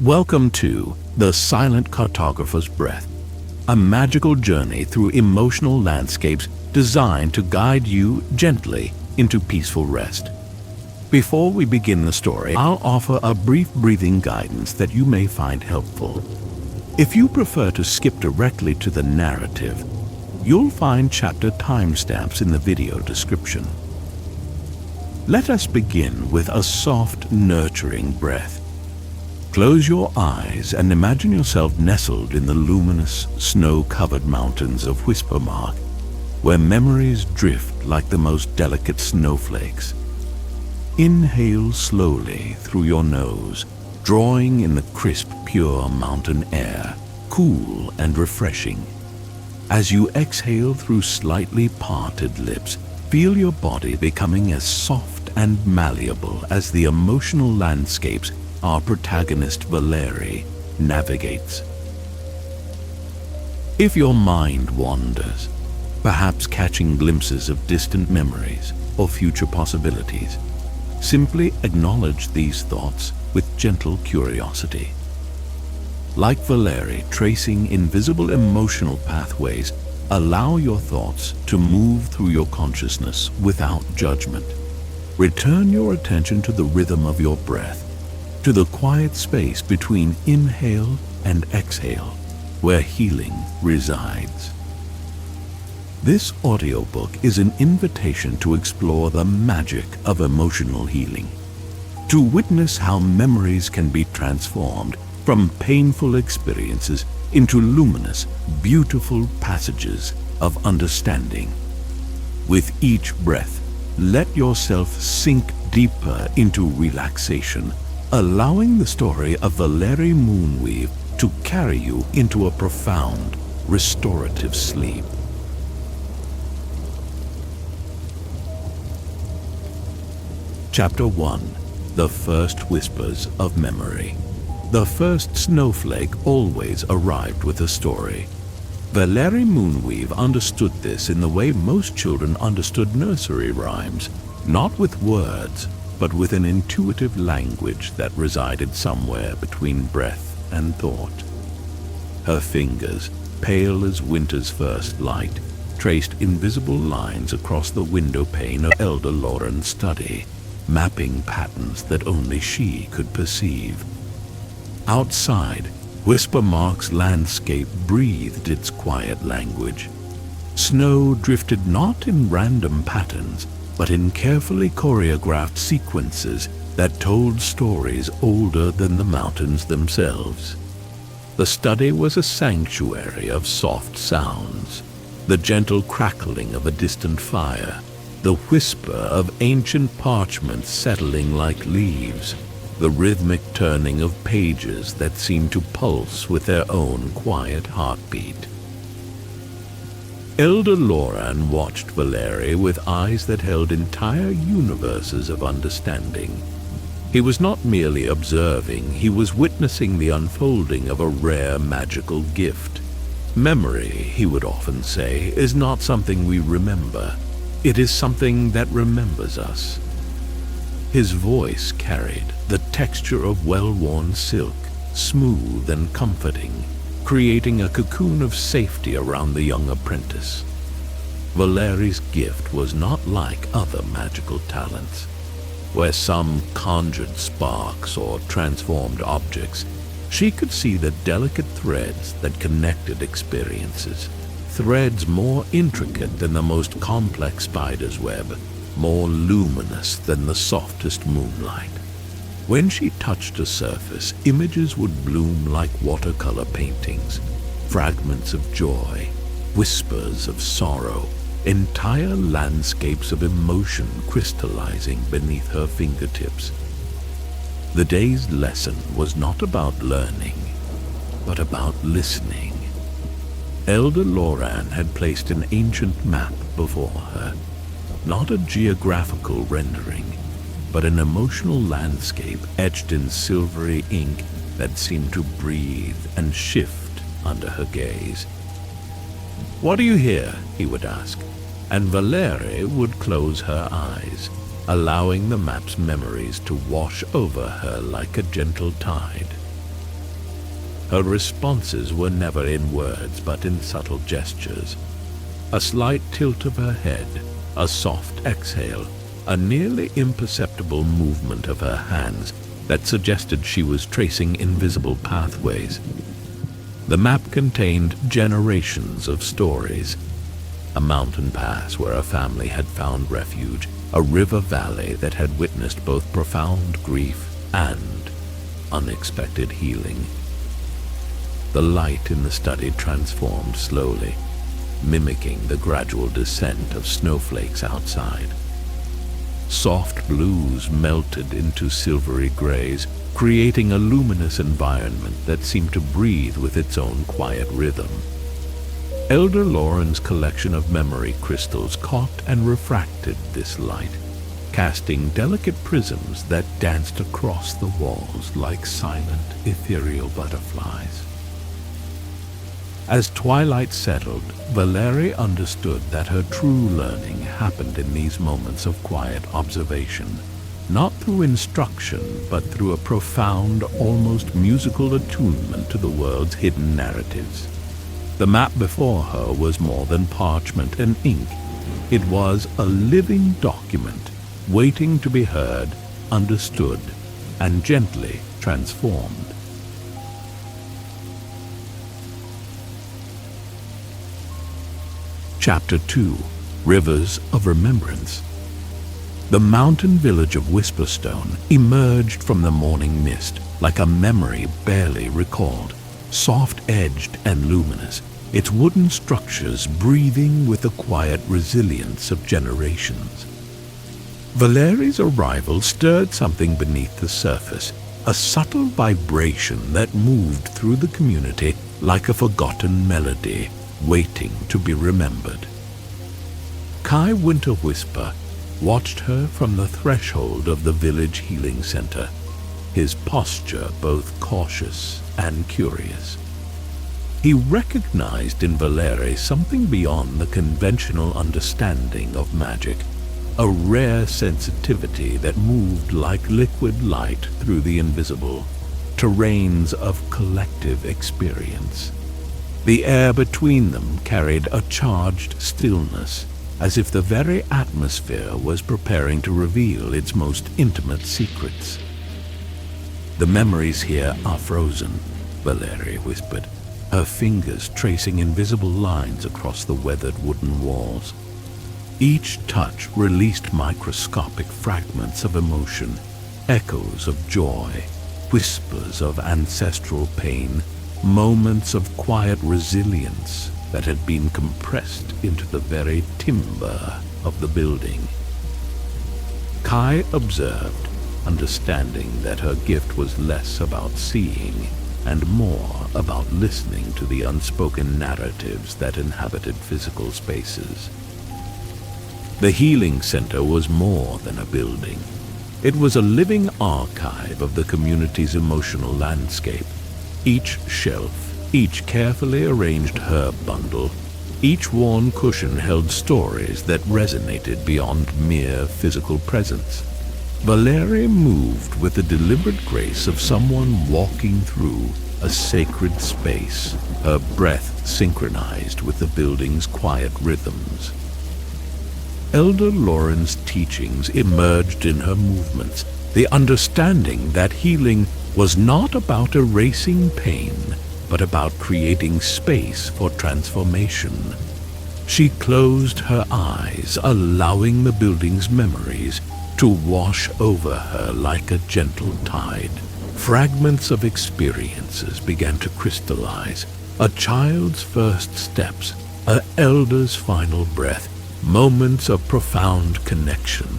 Welcome to The Silent Cartographer's Breath, a magical journey through emotional landscapes designed to guide you gently into peaceful rest. Before we begin the story, I'll offer a brief breathing guidance that you may find helpful. If you prefer to skip directly to the narrative, you'll find chapter timestamps in the video description. Let us begin with a soft, nurturing breath. Close your eyes and imagine yourself nestled in the luminous, snow-covered mountains of Whispermark, where memories drift like the most delicate snowflakes. Inhale slowly through your nose, drawing in the crisp, pure mountain air, cool and refreshing. As you exhale through slightly parted lips, feel your body becoming as soft and malleable as the emotional landscapes our protagonist Valery navigates. If your mind wanders, perhaps catching glimpses of distant memories or future possibilities, simply acknowledge these thoughts with gentle curiosity. Like Valery tracing invisible emotional pathways, allow your thoughts to move through your consciousness without judgment. Return your attention to the rhythm of your breath, to the quiet space between inhale and exhale, where healing resides. This audiobook is an invitation to explore the magic of emotional healing, to witness how memories can be transformed from painful experiences into luminous, beautiful passages of understanding. With each breath, let yourself sink deeper into relaxation, allowing the story of Valery Moonweave to carry you into a profound, restorative sleep. Chapter 1. The First Whispers of Memory. The first snowflake always arrived with a story. Valery Moonweave understood this in the way most children understood nursery rhymes, not with words, but with an intuitive language that resided somewhere between breath and thought. Her fingers, pale as winter's first light, traced invisible lines across the window pane of Elder Lauren's study, mapping patterns that only she could perceive. Outside, Whispermark's landscape breathed its quiet language. Snow drifted not in random patterns, but in carefully choreographed sequences that told stories older than the mountains themselves. The study was a sanctuary of soft sounds, the gentle crackling of a distant fire, the whisper of ancient parchment settling like leaves, the rhythmic turning of pages that seemed to pulse with their own quiet heartbeat. Elder Lauren watched Valery with eyes that held entire universes of understanding. He was not merely observing, he was witnessing the unfolding of a rare magical gift. Memory, he would often say, is not something we remember. It is something that remembers us. His voice carried the texture of well-worn silk, smooth and comforting, creating a cocoon of safety around the young apprentice. Valery's gift was not like other magical talents, where some conjured sparks or transformed objects. She could see the delicate threads that connected experiences, threads more intricate than the most complex spider's web, more luminous than the softest moonlight. When she touched a surface, images would bloom like watercolor paintings, fragments of joy, whispers of sorrow, entire landscapes of emotion crystallizing beneath her fingertips. The day's lesson was not about learning, but about listening. Elder Lauren had placed an ancient map before her, not a geographical rendering, but an emotional landscape etched in silvery ink that seemed to breathe and shift under her gaze. "What do you hear?" he would ask, and Valery would close her eyes, allowing the map's memories to wash over her like a gentle tide. Her responses were never in words, but in subtle gestures. A slight tilt of her head, a soft exhale, a nearly imperceptible movement of her hands that suggested she was tracing invisible pathways. The map contained generations of stories. A mountain pass where a family had found refuge, a river valley that had witnessed both profound grief and unexpected healing. The light in the study transformed slowly, mimicking the gradual descent of snowflakes outside. Soft blues melted into silvery grays, creating a luminous environment that seemed to breathe with its own quiet rhythm. Elder Lauren's collection of memory crystals caught and refracted this light, casting delicate prisms that danced across the walls like silent, ethereal butterflies. As twilight settled, Valery understood that her true learning happened in these moments of quiet observation, not through instruction, but through a profound, almost musical attunement to the world's hidden narratives. The map before her was more than parchment and ink. It was a living document, waiting to be heard, understood, and gently transformed. Chapter 2. Rivers of Remembrance. The mountain village of Whisperstone emerged from the morning mist like a memory barely recalled, soft-edged and luminous, its wooden structures breathing with the quiet resilience of generations. Valery's arrival stirred something beneath the surface, a subtle vibration that moved through the community like a forgotten melody, waiting to be remembered. Kai Winterwhisper watched her from the threshold of the village healing center, his posture both cautious and curious. He recognized in Valery something beyond the conventional understanding of magic, a rare sensitivity that moved like liquid light through the invisible, terrains of collective experience. The air between them carried a charged stillness, as if the very atmosphere was preparing to reveal its most intimate secrets. "The memories here are frozen," Valery whispered, her fingers tracing invisible lines across the weathered wooden walls. Each touch released microscopic fragments of emotion, echoes of joy, whispers of ancestral pain, moments of quiet resilience that had been compressed into the very timber of the building. Kai observed, understanding that her gift was less about seeing and more about listening to the unspoken narratives that inhabited physical spaces. The healing center was more than a building. It was a living archive of the community's emotional landscape. Each shelf, each carefully arranged herb bundle, each worn cushion held stories that resonated beyond mere physical presence. Valery moved with the deliberate grace of someone walking through a sacred space, her breath synchronized with the building's quiet rhythms. Elder Lauren's teachings emerged in her movements, the understanding that healing was not about erasing pain, but about creating space for transformation. She closed her eyes, allowing the building's memories to wash over her like a gentle tide. Fragments of experiences began to crystallize, a child's first steps, an elder's final breath, moments of profound connection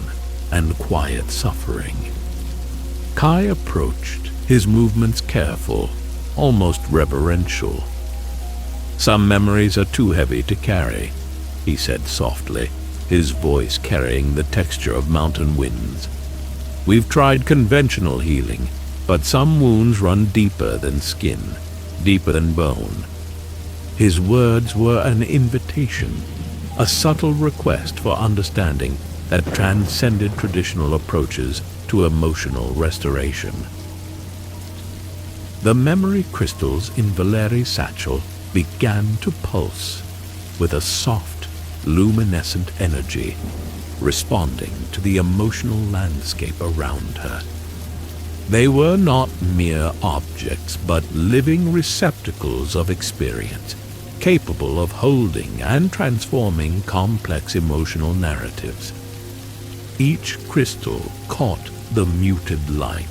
and quiet suffering. Kai approached, his movements careful, almost reverential. "Some memories are too heavy to carry," he said softly, his voice carrying the texture of mountain winds. "We've tried conventional healing, but some wounds run deeper than skin, deeper than bone." His words were an invitation, a subtle request for understanding that transcended traditional approaches to emotional restoration. The memory crystals in Valery's satchel began to pulse with a soft, luminescent energy, responding to the emotional landscape around her. They were not mere objects, but living receptacles of experience, capable of holding and transforming complex emotional narratives. Each crystal caught the muted light,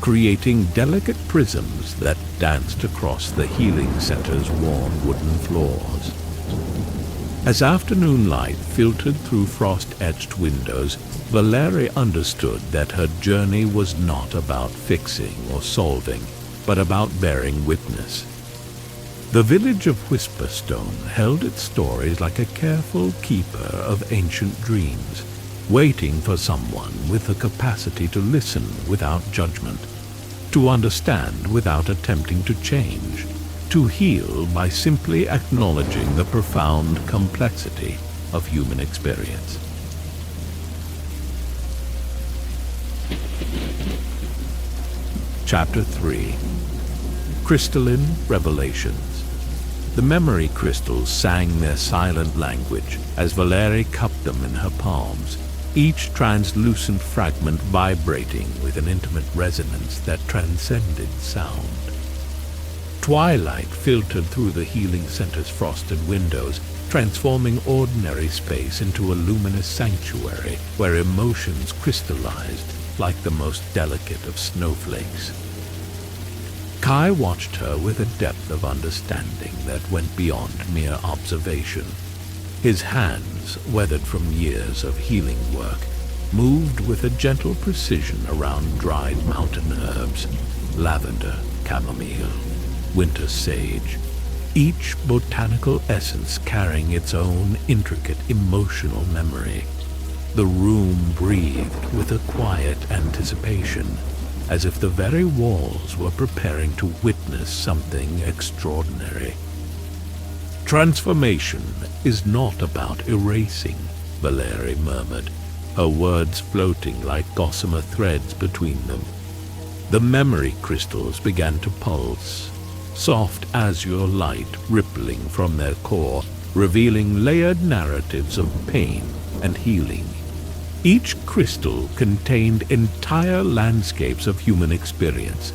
creating delicate prisms that danced across the healing center's worn wooden floors. As afternoon light filtered through frost-etched windows, Valery understood that her journey was not about fixing or solving, but about bearing witness. The village of Whisperstone held its stories like a careful keeper of ancient dreams, waiting for someone with the capacity to listen without judgment, to understand without attempting to change, to heal by simply acknowledging the profound complexity of human experience. Chapter 3. Crystalline Revelations. The memory crystals sang their silent language as Valery cupped them in her palms, each translucent fragment vibrating with an intimate resonance that transcended sound. Twilight filtered through the healing center's frosted windows, transforming ordinary space into a luminous sanctuary where emotions crystallized like the most delicate of snowflakes. Kai watched her with a depth of understanding that went beyond mere observation. His hands, weathered from years of healing work, moved with a gentle precision around dried mountain herbs, lavender, chamomile, winter sage, each botanical essence carrying its own intricate emotional memory. The room breathed with a quiet anticipation, as if the very walls were preparing to witness something extraordinary. Transformation is not about erasing, Valery murmured, her words floating like gossamer threads between them. The memory crystals began to pulse, soft azure light rippling from their core, revealing layered narratives of pain and healing. Each crystal contained entire landscapes of human experience,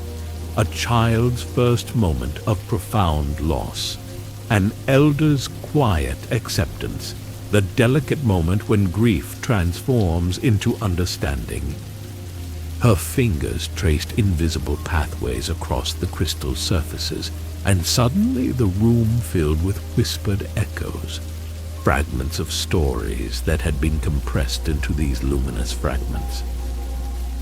a child's first moment of profound loss, an elder's quiet acceptance, the delicate moment when grief transforms into understanding. Her fingers traced invisible pathways across the crystal surfaces, and suddenly the room filled with whispered echoes, fragments of stories that had been compressed into these luminous fragments.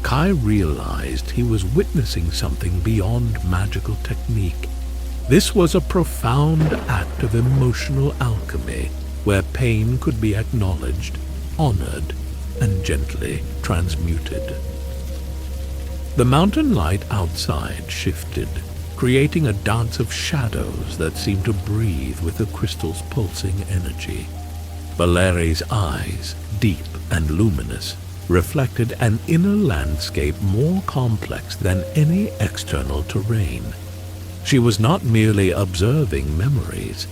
Kai realized he was witnessing something beyond magical technique. This was a profound act of emotional alchemy, where pain could be acknowledged, honored, and gently transmuted. The mountain light outside shifted, creating a dance of shadows that seemed to breathe with the crystal's pulsing energy. Valery's eyes, deep and luminous, reflected an inner landscape more complex than any external terrain. She was not merely observing memories.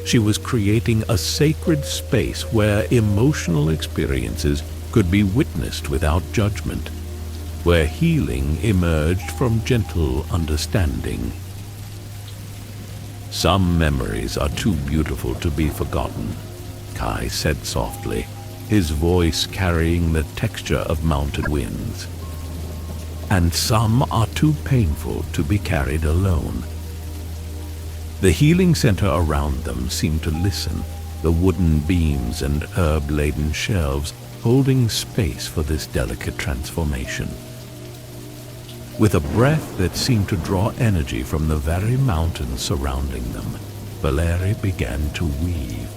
She was creating a sacred space where emotional experiences could be witnessed without judgment, where healing emerged from gentle understanding. Some memories are too beautiful to be forgotten, Kai said softly, his voice carrying the texture of mountain winds. And some are too painful to be carried alone. The healing center around them seemed to listen, the wooden beams and herb-laden shelves holding space for this delicate transformation. With a breath that seemed to draw energy from the very mountains surrounding them, Valery began to weave,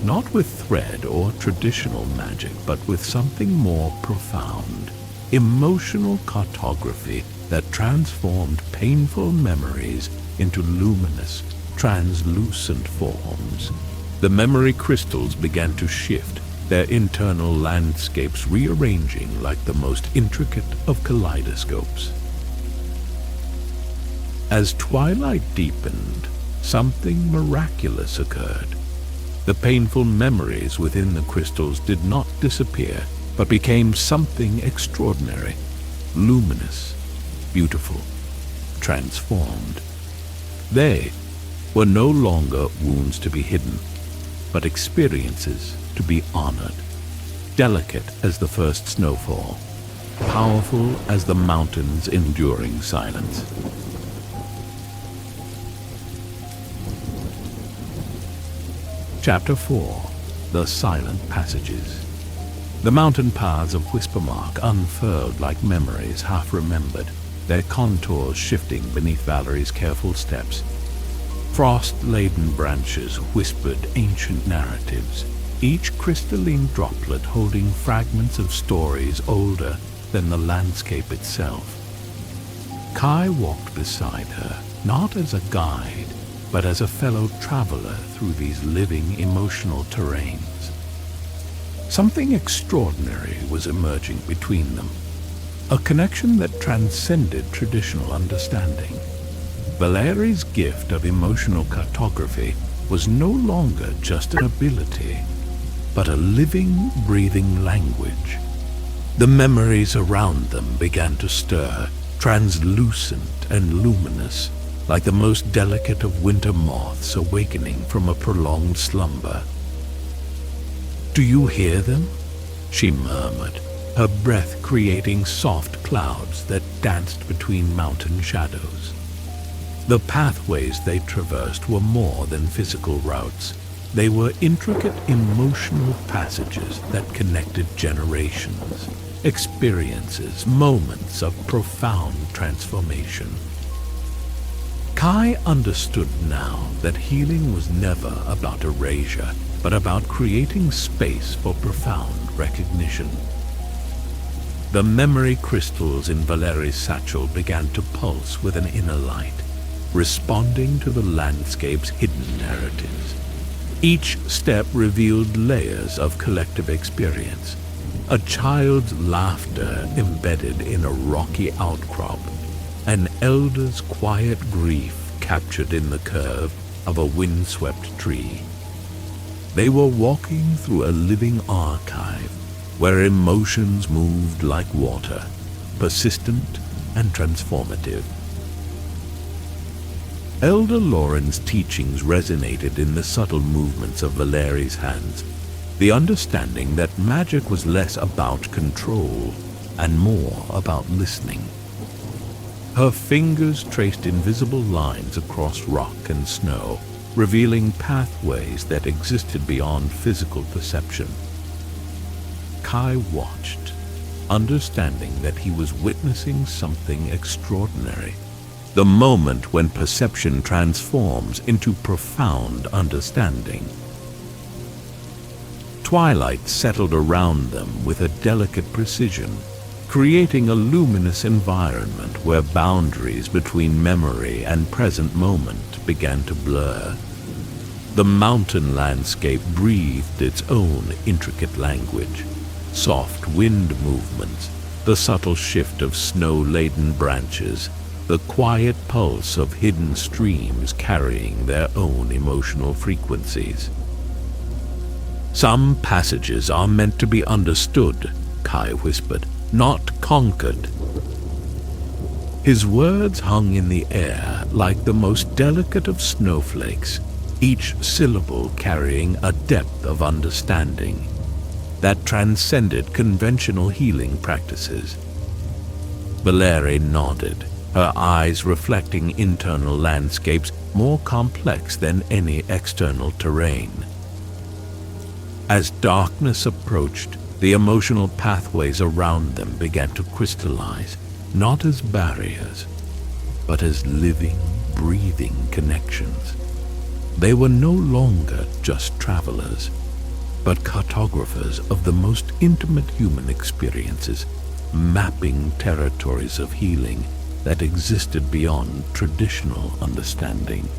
not with thread or traditional magic, but with something more profound, emotional cartography that transformed painful memories into luminous, translucent forms. The memory crystals began to shift, their internal landscapes rearranging like the most intricate of kaleidoscopes. As twilight deepened, something miraculous occurred. The painful memories within the crystals did not disappear, but became something extraordinary, luminous, beautiful, transformed. They were no longer wounds to be hidden, but experiences to be honored, delicate as the first snowfall, powerful as the mountain's enduring silence. Chapter 4. The Silent Passages. The mountain paths of Whispermark unfurled like memories half remembered, their contours shifting beneath Valery's careful steps. Frost-laden branches whispered ancient narratives, each crystalline droplet holding fragments of stories older than the landscape itself. Kai walked beside her, not as a guide, but as a fellow traveler through these living emotional terrains. Something extraordinary was emerging between them, a connection that transcended traditional understanding. Valery's gift of emotional cartography was no longer just an ability, but a living, breathing language. The memories around them began to stir, translucent and luminous, like the most delicate of winter moths awakening from a prolonged slumber. "Do you hear them?" she murmured, her breath creating soft clouds that danced between mountain shadows. The pathways they traversed were more than physical routes. They were intricate emotional passages that connected generations, experiences, moments of profound transformation. Kai understood now that healing was never about erasure, but about creating space for profound recognition. The memory crystals in Valery's satchel began to pulse with an inner light, responding to the landscape's hidden narratives. Each step revealed layers of collective experience, a child's laughter embedded in a rocky outcrop, an elder's quiet grief captured in the curve of a windswept tree. They were walking through a living archive where emotions moved like water, persistent and transformative. Elder Lauren's teachings resonated in the subtle movements of Valery's hands, the understanding that magic was less about control and more about listening. Her fingers traced invisible lines across rock and snow, revealing pathways that existed beyond physical perception. Kai watched, understanding that he was witnessing something extraordinary, the moment when perception transforms into profound understanding. Twilight settled around them with a delicate precision, creating a luminous environment where boundaries between memory and present moment began to blur. The mountain landscape breathed its own intricate language, soft wind movements, the subtle shift of snow-laden branches, the quiet pulse of hidden streams carrying their own emotional frequencies. "Some passages are meant to be understood," Kai whispered, "not conquered." His words hung in the air like the most delicate of snowflakes, each syllable carrying a depth of understanding that transcended conventional healing practices. Valery nodded, her eyes reflecting internal landscapes more complex than any external terrain. As darkness approached, the emotional pathways around them began to crystallize, not as barriers, but as living, breathing connections. They were no longer just travelers, but cartographers of the most intimate human experiences, mapping territories of healing that existed beyond traditional understanding.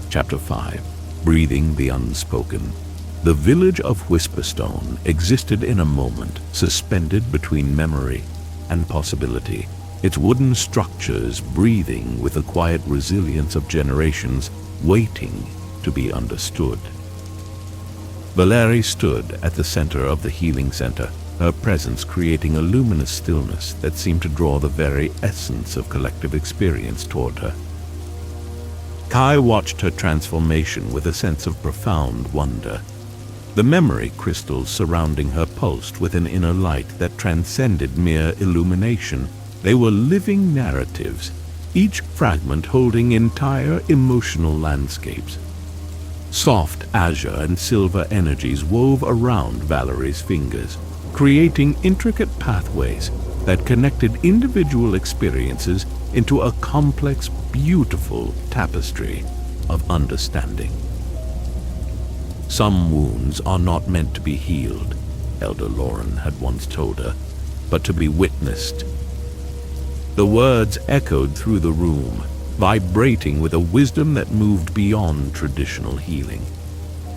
Chapter 5. Breathing the Unspoken. The village of Whisperstone existed in a moment, suspended between memory and possibility, its wooden structures breathing with the quiet resilience of generations waiting to be understood. Valery stood at the center of the healing center, her presence creating a luminous stillness that seemed to draw the very essence of collective experience toward her. Kai watched her transformation with a sense of profound wonder. The memory crystals surrounding her pulsed with an inner light that transcended mere illumination. They were living narratives, each fragment holding entire emotional landscapes. Soft azure and silver energies wove around Valery's fingers, creating intricate pathways that connected individual experiences into a complex, beautiful tapestry of understanding. Some wounds are not meant to be healed, Elder Lauren had once told her, but to be witnessed. The words echoed through the room, vibrating with a wisdom that moved beyond traditional healing.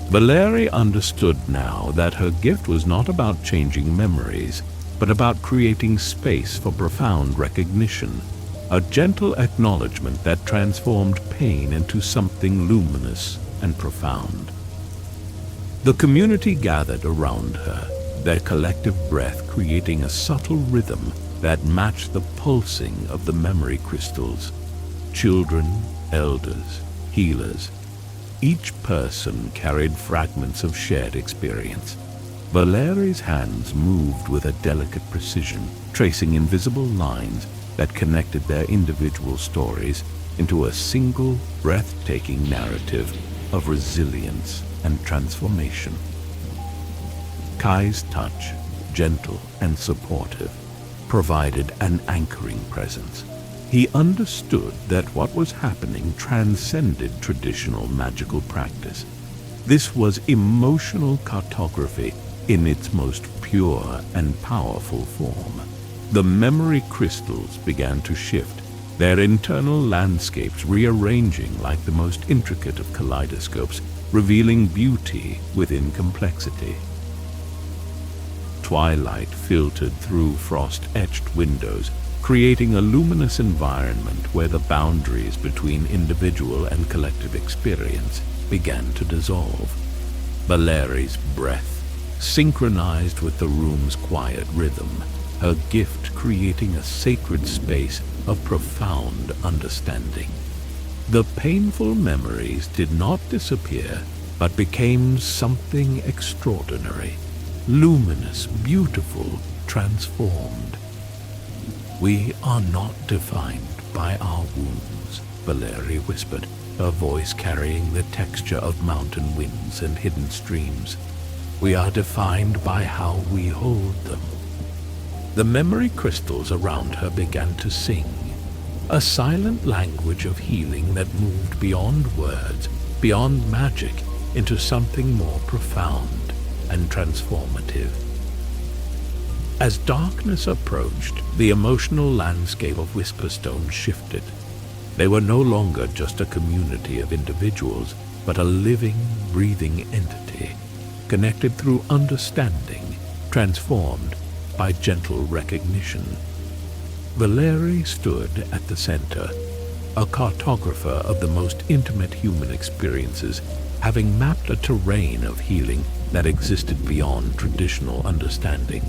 Valery understood now that her gift was not about changing memories, but about creating space for profound recognition, a gentle acknowledgement that transformed pain into something luminous and profound. The community gathered around her, their collective breath creating a subtle rhythm that matched the pulsing of the memory crystals. Children, elders, healers, each person carried fragments of shared experience. Valery's hands moved with a delicate precision, tracing invisible lines that connected their individual stories into a single, breathtaking narrative of resilience and transformation. Kai's touch, gentle and supportive, provided an anchoring presence. He understood that what was happening transcended traditional magical practice. This was emotional cartography in its most pure and powerful form. The memory crystals began to shift, their internal landscapes rearranging like the most intricate of kaleidoscopes, revealing beauty within complexity. Twilight filtered through frost-etched windows, creating a luminous environment where the boundaries between individual and collective experience began to dissolve. Valery's breath synchronized with the room's quiet rhythm, her gift creating a sacred space of profound understanding. The painful memories did not disappear, but became something extraordinary, luminous, beautiful, transformed. "We are not defined by our wounds," Valery whispered, her voice carrying the texture of mountain winds and hidden streams. "We are defined by how we hold them." The memory crystals around her began to sing, a silent language of healing that moved beyond words, beyond magic, into something more profound and transformative. As darkness approached, the emotional landscape of Whisperstone shifted. They were no longer just a community of individuals, but a living, breathing entity, connected through understanding, transformed by gentle recognition. Valery stood at the center, a cartographer of the most intimate human experiences, having mapped a terrain of healing that existed beyond traditional understanding.